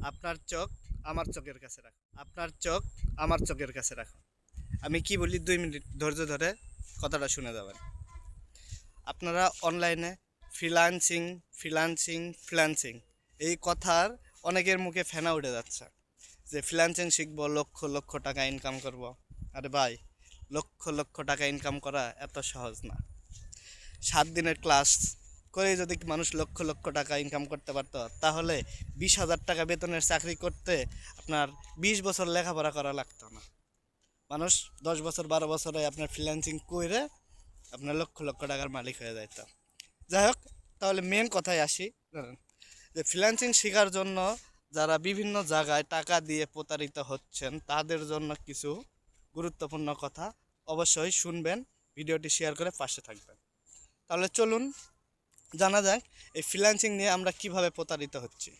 আপনার চোখ আমার চোখের কাছে রাখুন। আপনার চোখ আমার চোখের কাছে রাখুন। আমি কি বলি 2 মিনিট ধৈর্য ধরে কথাটা শুনে যাবেন। আপনারা অনলাইনে ফ্রিল্যান্সিং ফ্রিল্যান্সিং ফ্রিল্যান্সিং এই কথার অনেকের মুখে ফেনা উঠে যাচ্ছে যে ফ্রিল্যান্সিং শিখবো, লক্ষ লক্ষ টাকা ইনকাম করব। আরে ভাই, লক্ষ লক্ষ টাকা ইনকাম করা এত সহজ না। 7 দিনের ক্লাস করে যদি মানুষ লক্ষ লক্ষ টাকা ইনকাম করতে পারতো, তাহলে 20,000 টাকা বেতনের চাকরি করতে আপনার 20 বছর লেখাপড়া করা লাগতো না। মানুষ 10 বছর 12 বছরে আপনার ফ্রিল্যান্সিং করে আপনার লক্ষ লক্ষ টাকার মালিক হয়ে যাইত। যাই হোক, তাহলে মেন কথায় আসি। জানেন যে ফ্রিল্যান্সিং শেখার জন্য যারা বিভিন্ন জায়গায় টাকা দিয়ে প্রতারিত হচ্ছেন, তাদের জন্য কিছু গুরুত্বপূর্ণ কথা অবশ্যই শুনবেন। ভিডিওটি শেয়ার করে পাশে থাকবেন। তাহলে চলুন জানা যাক এই ফ্রিল্যান্সিং নিয়ে আমরা কিভাবে প্রতারিত হচ্ছি।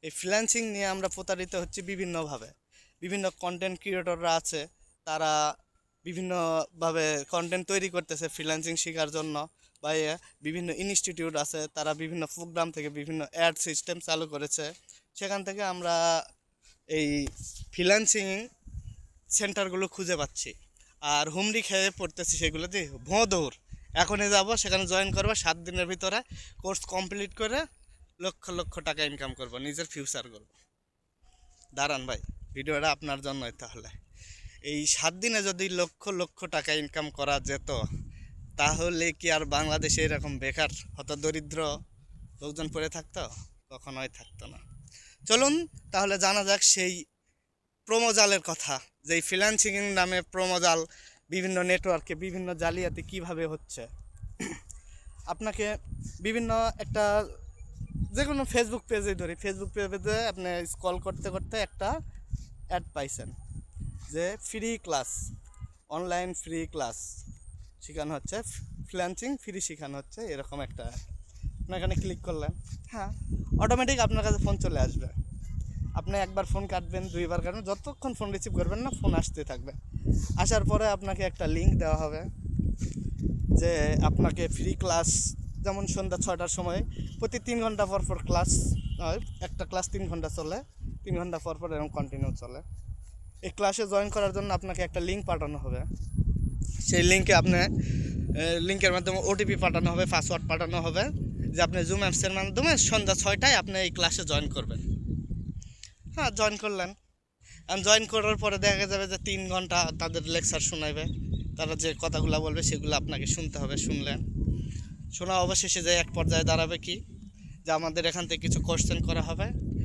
এই ফ্রিল্যান্সিং নিয়ে আমরা প্রতারিত হচ্ছি বিভিন্নভাবে। বিভিন্ন কন্টেন্ট ক্রিয়েটররা আছে, তারা বিভিন্নভাবে কন্টেন্ট তৈরি করতেছে ফ্রিল্যান্সিং শেখার জন্য। বা বিভিন্ন ইনস্টিটিউট আছে, তারা বিভিন্ন প্রোগ্রাম থেকে বিভিন্ন অ্যাড সিস্টেম চালু করেছে। সেখান থেকে আমরা এই ফ্রিল্যান্সিং সেন্টারগুলো খুঁজে পাচ্ছি, আর হুমড়ি খেয়ে পড়তেছি সেগুলো দিয়ে। দৌড় এখনই যাব, সেখানে জয়েন করবো, 7 দিনের ভিতরে কোর্স কমপ্লিট করে লক্ষ লক্ষ টাকা ইনকাম করব, নিজের ফিউচার করব। দাঁড়ান ভাই, ভিডিওটা আপনার জন্যই। তাহলে এই 7 দিনে যদি লক্ষ লক্ষ টাকা ইনকাম করা যেত, তাহলে কি আর বাংলাদেশে এরকম বেকার হত দরিদ্র লোকজন পড়ে থাকতো? কখনোই থাকতো না। চলুন তাহলে জানা যাক সেই প্রোমোজালের কথা, যে ফ্রিল্যান্সিং নামে প্রোমোজাল বিভিন্ন নেটওয়ার্কে বিভিন্ন জালিয়াতি কিভাবে হচ্ছে। আপনাকে বিভিন্ন একটা যে কোনো ফেসবুক পেজে ধরি, ফেসবুক পেজে আপনি স্ক্রল করতে করতে একটা অ্যাড পাইছেন যে free class, online free class শেখানো হচ্ছে, ফ্রিল্যান্সিং ফ্রি শেখানো হচ্ছে, এরকম একটা আপনার এখানে ক্লিক করলেন। হ্যাঁ, অটোমেটিক আপনার কাছে ফোন চলে আসবে। আপনি একবার ফোন কাটবেন, 2বার কাটবেন, যতক্ষণ ফোন রিসিভ করবেন না ফোন আসতে থাকবে। আসার পরে আপনাকে একটা লিঙ্ক দেওয়া হবে যে আপনাকে ফ্রি ক্লাস, যেমন সন্ধ্যা 6টার সময় প্রতি 3 ঘন্টা পর পর ক্লাস হয়। একটা ক্লাস 3 ঘন্টা চলে, 3 ঘন্টা পর পর এরকম কন্টিনিউ চলে। এই ক্লাসে জয়েন করার জন্য আপনাকে একটা লিঙ্ক পাঠানো হবে। সেই লিঙ্কে আপনি লিঙ্কের মাধ্যমে ওটিপি পাঠানো হবে, পাসওয়ার্ড পাঠানো হবে, যে আপনি জুম অ্যাপসের মাধ্যমে সন্ধ্যা 6টায় আপনি এই ক্লাসে জয়েন করবেন। হ্যাঁ, জয়েন করলেন। জয়েন করার পরে দেখা যাবে যে 3 ঘন্টা তাদের লেকচার শোনাবে। তারা যে কথাগুলো বলবে সেগুলো আপনাকে শুনতে হবে। শুনলেন, শোনা অবশেষে যে এক পর্যায়ে দাঁড়াবে কি, যে আমাদের এখান থেকে কিছু কোশ্চেন করা হবে,